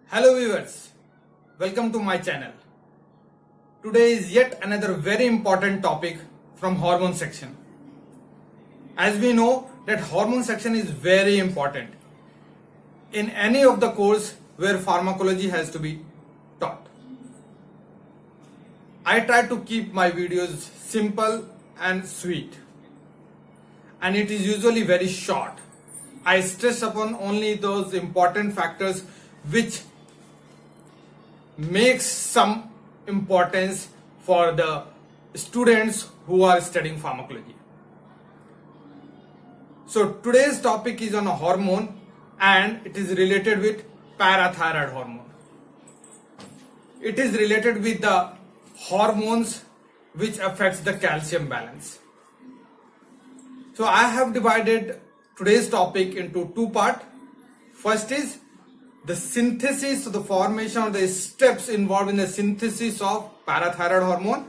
Hello viewers, welcome to my channel. Today is yet another very important topic from hormone section. As we know that hormone section is very important in any of the course where pharmacology has to be taught. I try to keep my videos simple and sweet, and it is usually very short. I stress upon only those important factors which makes some importance for the students who are studying pharmacology. So today's topic is on a hormone and it is related with parathyroid hormone. It is related with the hormones which affects the calcium balance. So I have divided today's topic into two parts. First is the synthesis, the formation of the steps involved in the synthesis of parathyroid hormone,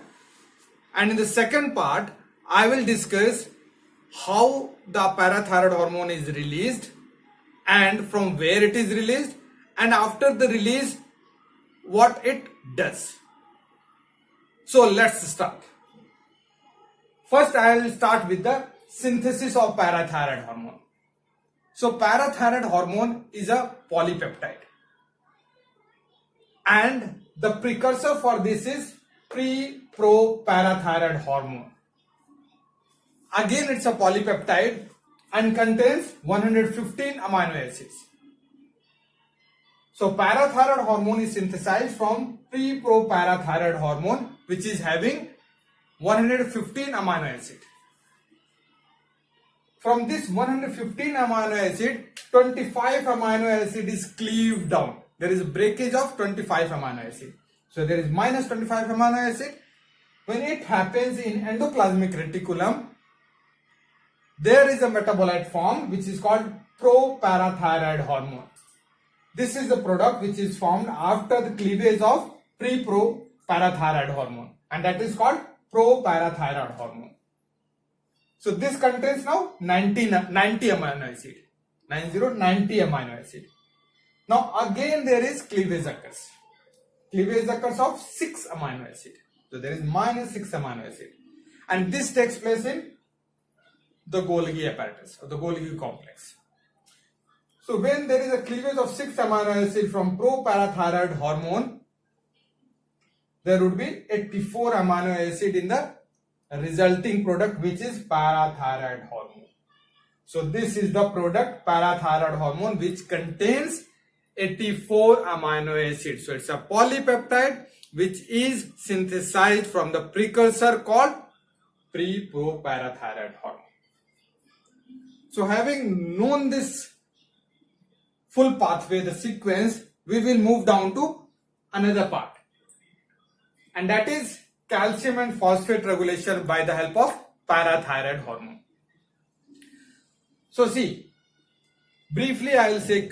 and in the second part I will discuss how the parathyroid hormone is released and from where it is released, and after the release what it does. So let's start. First I will start with the synthesis of parathyroid hormone. So parathyroid hormone is a polypeptide, and the precursor for this is pre-pro-parathyroid hormone. Again it's a polypeptide and contains 115 amino acids. So parathyroid hormone is synthesized from pre-pro-parathyroid hormone, which is having 115 amino acid. From this 115 amino acid, 25 amino acid is cleaved down. There is a breakage of 25 amino acid. So there is minus 25 amino acid. When it happens in endoplasmic reticulum, there is a metabolite formed which is called proparathyroid hormone. This is the product which is formed after the cleavage of pre-pro-parathyroid hormone, and that is called proparathyroid hormone. So this contains now 90 amino acid, 90 amino acid. Now again there is cleavage occurs. Cleavage occurs of 6 amino acid. So there is minus 6 amino acid, and this takes place in the Golgi apparatus or the Golgi complex. So when there is a cleavage of 6 amino acid from proparathyroid hormone, there would be 84 amino acid in the resulting product, which is parathyroid hormone. So this is the product parathyroid hormone, which contains 84 amino acids. So it's a polypeptide which is synthesized from the precursor called pre-pro-parathyroid hormone. So having known this full pathway, the sequence, we will move down to another part, and that is calcium and phosphate regulation by the help of parathyroid hormone. So see, briefly I will say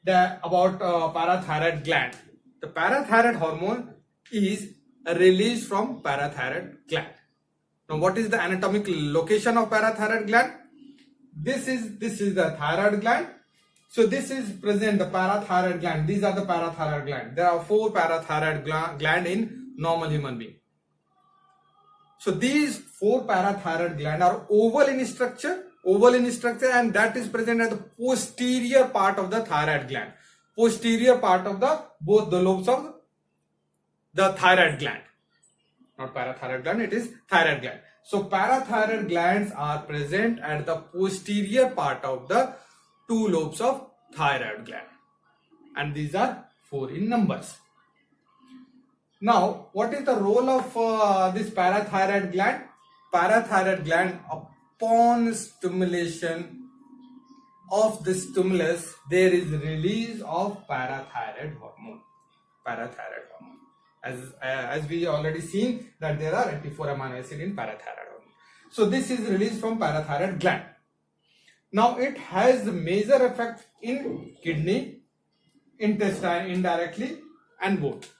about parathyroid gland. The parathyroid hormone is released from parathyroid gland. Now what is the anatomic location of parathyroid gland? This is the thyroid gland. So this is present, the parathyroid gland. These are the parathyroid gland. There are 4 parathyroid gland in normal human being. So these 4 parathyroid gland are oval in structure, and that is present at the posterior part of the thyroid gland. Posterior part of both the lobes of the thyroid gland. Not parathyroid gland, it is thyroid gland. So parathyroid glands are present at the posterior part of the 2 lobes of thyroid gland, and these are 4 in numbers. Now, what is the role of this parathyroid gland? Parathyroid gland, upon stimulation of the stimulus, there is release of parathyroid hormone. Parathyroid hormone. As we already seen that there are 84 amino acid in parathyroid hormone. So this is released from parathyroid gland. Now it has the major effect in kidney, intestine indirectly, and both.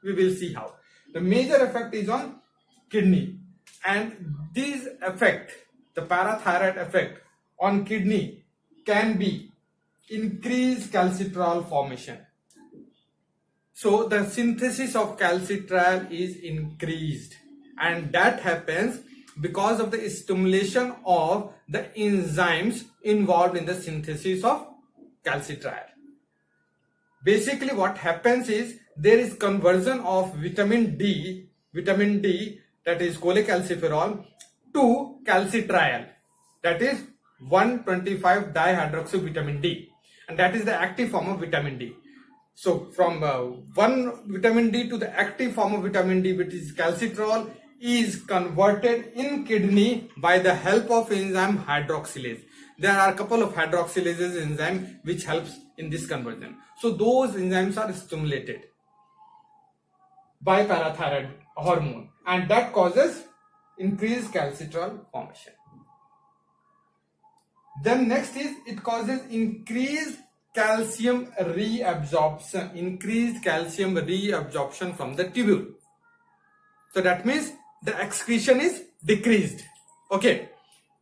We will see how. The major effect is on kidney, and these effect, the parathyroid effect on kidney, can be increased calcitriol formation. So the synthesis of calcitriol is increased, and that happens because of the stimulation of the enzymes involved in the synthesis of calcitriol. Basically what happens is there is conversion of vitamin D that is cholecalciferol to calcitriol, that is 1,25 dihydroxyvitamin D, and that is the active form of vitamin D. So from one vitamin D to the active form of vitamin D, which is calcitriol, is converted in kidney by the help of enzyme hydroxylase. There are a couple of hydroxylases enzyme which helps in this conversion. So those enzymes are stimulated by parathyroid hormone, and that causes increased calcitriol formation. Then next is it causes increased calcium reabsorption, from the tubule. So that means the excretion is decreased. Okay.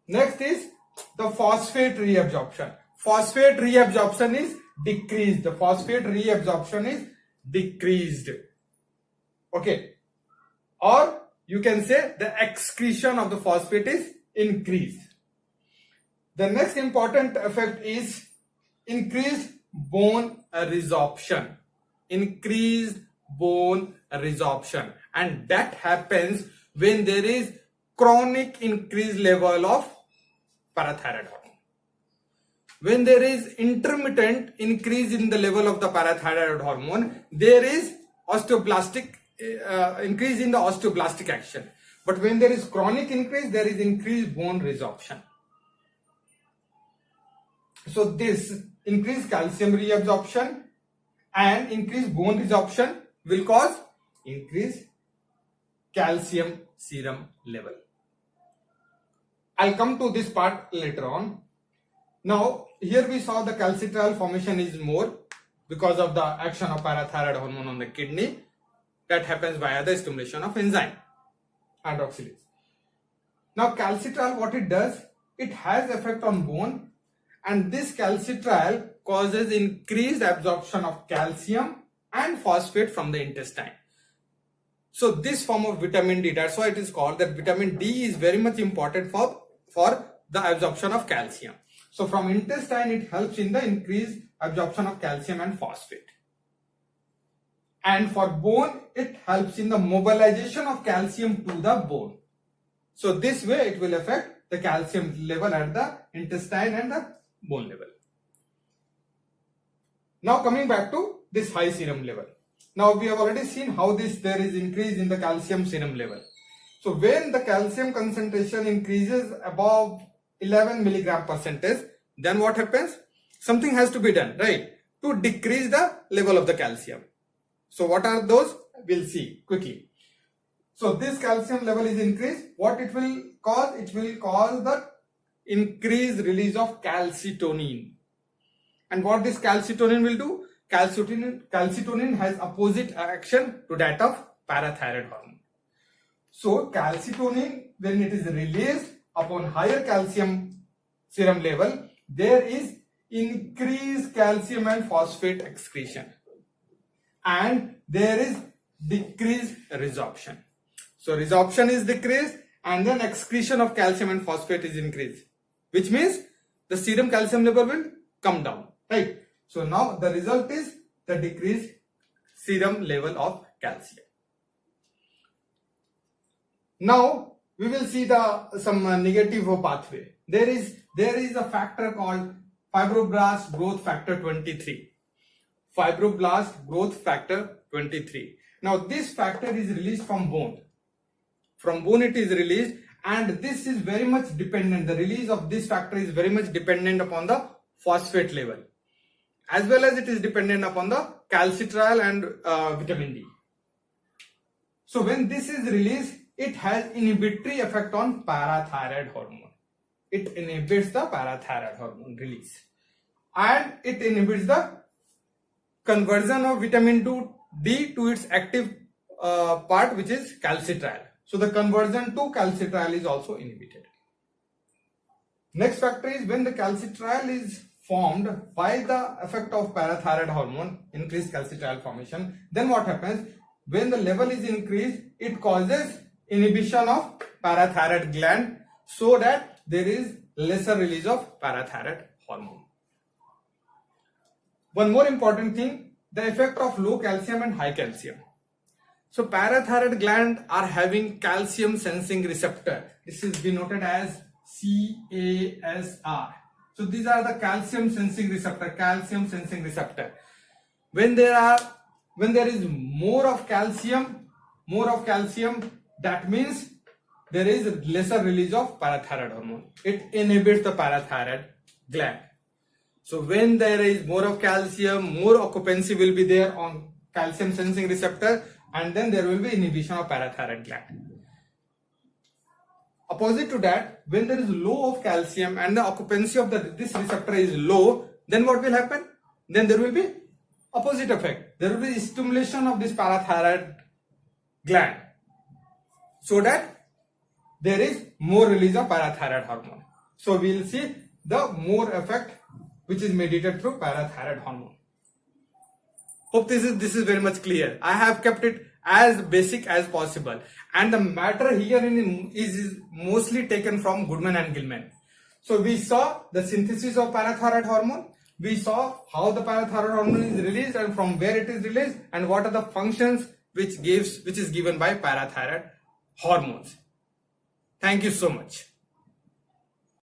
Next is the phosphate reabsorption. Phosphate reabsorption is decreased. The phosphate reabsorption is decreased. Okay. Or you can say the excretion of the phosphate is increased. The next important effect is increased bone resorption. Increased bone resorption. And that happens when there is chronic increased level of parathyroid hormone. When there is intermittent increase in the level of the parathyroid hormone, there is osteoblastic increase in the osteoblastic action. But when there is chronic increase, there is increased bone resorption. So this increased calcium reabsorption and increased bone resorption will cause increased calcium serum level. I'll come to this part later on. Now here we saw the calcitriol formation is more because of the action of parathyroid hormone on the kidney. That happens via the stimulation of enzyme hydroxylase. Now calcitriol, what it does, it has effect on bone, and this calcitriol causes increased absorption of calcium and phosphate from the intestine. So this form of vitamin D, that's why it is called that vitamin D is very much important for the absorption of calcium. So from intestine it helps in the increased absorption of calcium and phosphate. And for bone, it helps in the mobilization of calcium to the bone. So this way it will affect the calcium level at the intestine and the bone level. Now coming back to this high serum level. Now we have already seen how there is increase in the calcium serum level. So when the calcium concentration increases above 11 milligram percentage, then what happens? Something has to be done, right? To decrease the level of the calcium. So what are those? We'll see quickly. So this calcium level is increased. What it will cause? It will cause the increased release of calcitonin. And what this calcitonin will do? Calcitonin has opposite action to that of parathyroid hormone. So calcitonin, when it is released upon higher calcium serum level, there is increased calcium and phosphate excretion, and there is decreased resorption. So resorption is decreased, and then excretion of calcium and phosphate is increased, which means the serum calcium level will come down, right? So now the result is the decreased serum level of calcium. Now we will see some negative pathway. There is a factor called fibroblast growth factor 23. Fibroblast growth factor 23. Now this factor is released from bone. From bone it is released, and this is very much dependent. The release of this factor is very much dependent upon the phosphate level, as well as it is dependent upon the calcitriol and vitamin D. So when this is released, it has inhibitory effect on parathyroid hormone. It inhibits the parathyroid hormone release, and it inhibits the conversion of vitamin D to its active part, which is calcitriol. So the conversion to calcitriol is also inhibited. Next factor is when the calcitriol is formed by the effect of parathyroid hormone, increased calcitriol formation, then what happens? When the level is increased, it causes inhibition of parathyroid gland so that there is lesser release of parathyroid hormone. One more important thing, the effect of low calcium and high calcium. So parathyroid gland are having calcium sensing receptor. This is denoted as CASR. So these are the calcium sensing receptor, When there is more of calcium, that means there is lesser release of parathyroid hormone. It inhibits the parathyroid gland. So when there is more of calcium, more occupancy will be there on calcium sensing receptor, and then there will be inhibition of parathyroid gland. Opposite to that, when there is low of calcium and the occupancy of this receptor is low, then what will happen? Then there will be opposite effect. There will be stimulation of this parathyroid gland so that there is more release of parathyroid hormone. So we will see the more effect which is mediated through parathyroid hormone. Hope this is very much clear. I have kept it as basic as possible, and the matter here is mostly taken from Goodman and Gilman. So we saw the synthesis of parathyroid hormone, we saw how the parathyroid hormone is released and from where it is released, and what are the functions which is given by parathyroid hormones. Thank you so much.